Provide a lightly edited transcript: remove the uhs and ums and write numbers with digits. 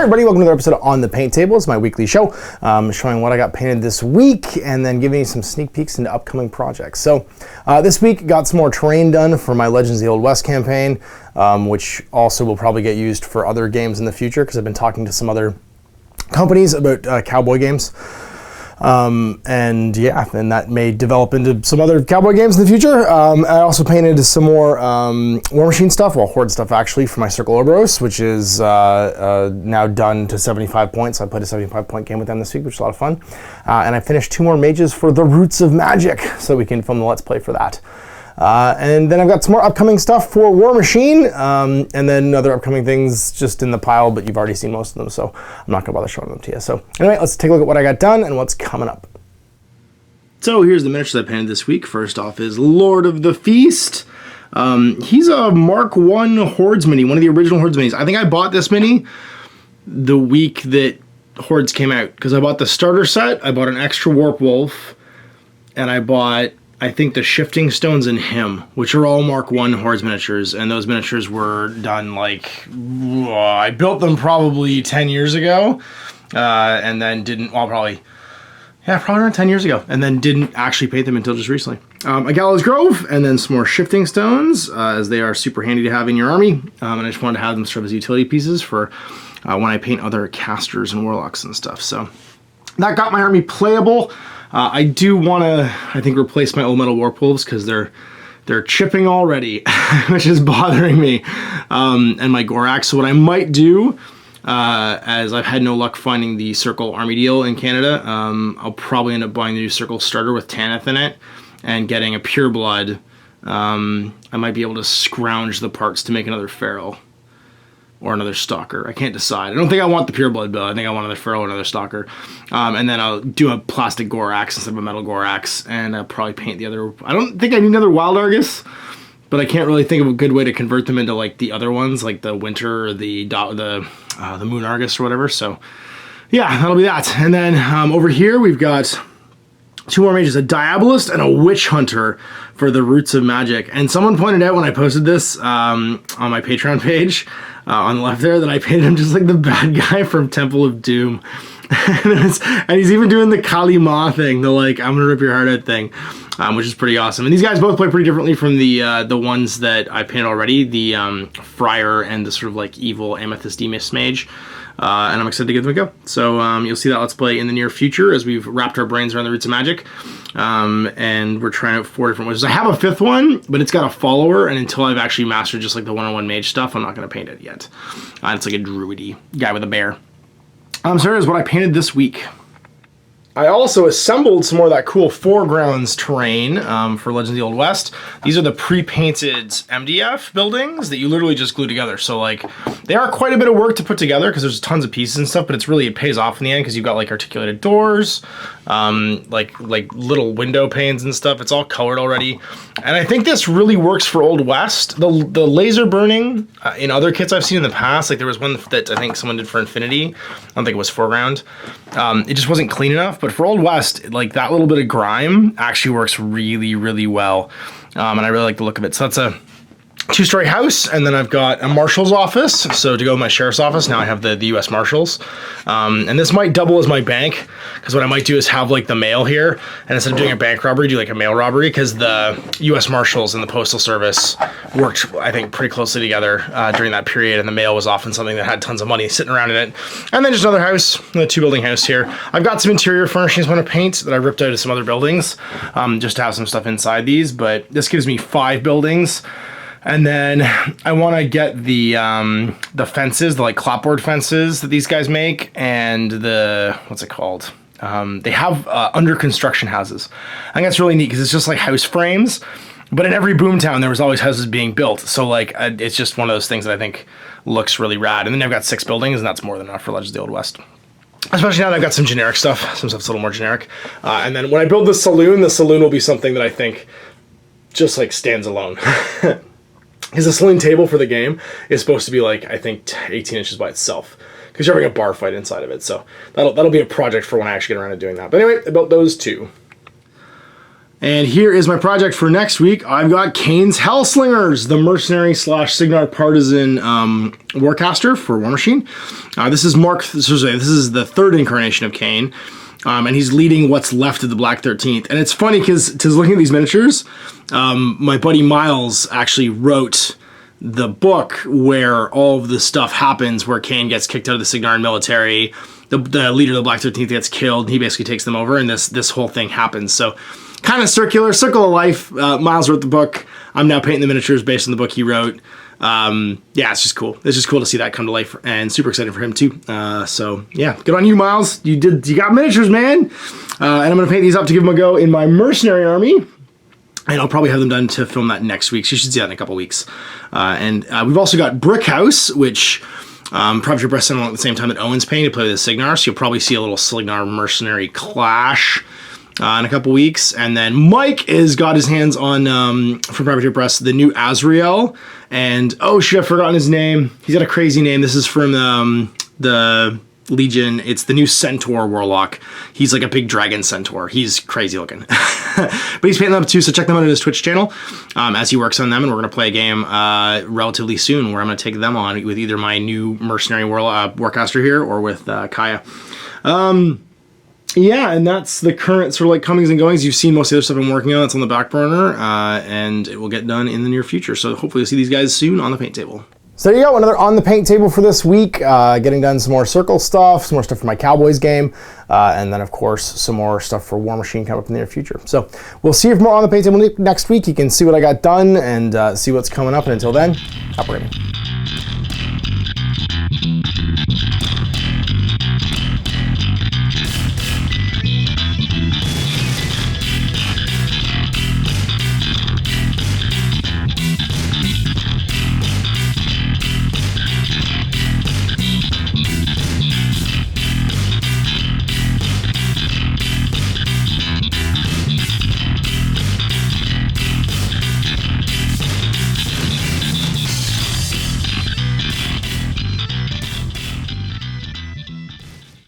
everybody, welcome to another episode of On the Paint Table. It's my weekly show showing what I got painted this week and then giving you some sneak peeks into upcoming projects. So this week got some more terrain done for my Legends of the Old West campaign, which also will probably get used for other games in the future because I've been talking to some other companies about cowboy games. And that may develop into some other cowboy games in the future. I also painted some more War Machine stuff, well, Horde stuff actually, for my Circle Orboros, which is now done to 75 points. I played a 75-point game with them this week, which was a lot of fun. And I finished 2 more mages for the Roots of Magic, so we can film the Let's Play for that. And then I've got some more upcoming stuff for War Machine, and then other upcoming things just in the pile, but you've already seen most of them, so I'm not going to bother showing them to you. So anyway, let's take a look at what I got done and what's coming up. So here's the miniatures I painted this week. First off is Lord of the Feast. He's a Mark I Hordes mini, one of the original Hordes minis. I think I bought this mini the week that Hordes came out, because I bought the starter set, I bought an extra Warp Wolf, and I bought, I think, the Shifting Stones and him, which are all Mark I Hordes miniatures, and those miniatures were done like, I built them probably 10 years ago, and then didn't, well, probably around 10 years ago, and then didn't actually paint them until just recently. A Gallows Grove, and then some more Shifting Stones, as they are super handy to have in your army, and I just wanted to have them serve as utility pieces for when I paint other casters and warlocks and stuff. So that got my army playable. I do want to, I think, replace my old metal Warp Wolves because they're chipping already, which is bothering me, and my Gorax. So what I might do, as I've had no luck finding the Circle Army deal in Canada, I'll probably end up buying the new Circle starter with Tanith in it and getting a Pure Blood. I might be able to scrounge the parts to make another Feral or another Stalker. I can't decide. I don't think I want the Pure Blood build. I think I want another Feral or another Stalker. And then I'll do a plastic Gorax instead of a metal Gorax, and I'll probably paint the other. I don't think I need another Wild Argus, but I can't really think of a good way to convert them into like the other ones, like the Winter or the Moon Argus or whatever. So yeah, that'll be that. And then over here we've got 2 more mages, a Diabolist and a Witch Hunter for the Roots of Magic. And someone pointed out when I posted this on my Patreon page on the left there that I painted him just like the bad guy from Temple of Doom. And he's even doing the Kali Ma thing, the like, I'm gonna rip your heart out thing, which is pretty awesome. And these guys both play pretty differently from the ones that I painted already, the Friar and the sort of like evil Amethyst Mist Mage. And I'm excited to give them a go. So you'll see that Let's Play in the near future as we've wrapped our brains around the Roots of Magic. And we're trying out 4 different wizards. I have a 5th one, but it's got a follower, and until I've actually mastered just like the one-on-one mage stuff, I'm not going to paint it yet. It's like a druidy guy with a bear. So here's what I painted this week. I also assembled some more of that cool 4Grounds terrain for Legends of the Old West. These are the pre-painted MDF buildings that you literally just glue together. So like, they are quite a bit of work to put together because there's tons of pieces and stuff, but it pays off in the end because you've got like articulated doors, like little window panes and stuff. It's all colored already. And I think this really works for Old West. The laser burning in other kits I've seen in the past, like there was one that I think someone did for Infinity. I don't think it was 4Ground. It just wasn't clean enough, but for Old West, like that little bit of grime actually works really, really well. And I really like the look of it. So that's a 2-story house, and then I've got a marshal's office. So to go with my sheriff's office, now I have the U.S. Marshals. And this might double as my bank, because what I might do is have like the mail here, and instead of doing a bank robbery, do like a mail robbery, because the U.S. Marshals and the Postal Service worked, I think, pretty closely together during that period, and the mail was often something that had tons of money sitting around in it. And then just another house, a 2-building house here. I've got some interior furnishings I want to paint that I ripped out of some other buildings, just to have some stuff inside these, but this gives me 5 buildings. And then I want to get the fences, the like clapboard fences that these guys make, and the, what's it called? They have under construction houses. I think that's really neat because it's just like house frames, but in every boomtown there was always houses being built. So like it's just one of those things that I think looks really rad. And then I've got 6 buildings, and that's more than enough for Legends of the Old West. Especially now that I've got some generic stuff. Some stuff's a little more generic. And then when I build the saloon will be something that I think just like stands alone. Because the saloon table for the game is supposed to be like, I think, 18 inches by itself. Because you're having a bar fight inside of it. So that'll be a project for when I actually get around to doing that. But anyway, I built those 2. And here is my project for next week. I've got Kane's Hellslingers, the mercenary / Signar partisan warcaster for War Machine. This is this is the 3rd incarnation of Kane, and he's leading what's left of the Black 13th. And it's funny because looking at these miniatures, my buddy Miles actually wrote the book where all of the stuff happens, where Kane gets kicked out of the Signarin military, the leader of the Black 13th gets killed, and he basically takes them over, and this whole thing happens. So kind of circle of life. Miles wrote the book. I'm now painting the miniatures based on the book he wrote. Yeah, it's just cool. It's just cool to see that come to life, and super excited for him too. So yeah, good on you, Miles. You got miniatures, man. And I'm gonna paint these up to give them a go in my mercenary army. And I'll probably have them done to film that next week. So you should see that in a couple weeks. And we've also got Brickhouse, which Project Breast sent along at the same time that Owen's painted to play with the Signar. So you'll probably see a little Signar mercenary clash in a couple weeks. And then Mike has got his hands on, from Project Breast, the new Azrael. And, oh shit, I've forgotten his name. He's got a crazy name. This is from the Legion. It's the new Centaur Warlock. He's like a big dragon centaur. He's crazy looking. But he's painting them up too, so check them out on his Twitch channel as he works on them, and we're going to play a game relatively soon where I'm going to take them on with either my new mercenary warcaster here or with Kaya. Yeah, and that's the current sort of like comings and goings. You've seen most of the other stuff I'm working on. It's on the back burner, and it will get done in the near future. So hopefully you'll see these guys soon on the paint table. So there you go, another on the paint table for this week. Getting done some more circle stuff, some more stuff for my Cowboys game, and then of course some more stuff for War Machine coming up in the near future. So we'll see you for more on the paint table next week. You can see what I got done and see what's coming up. And until then, operating.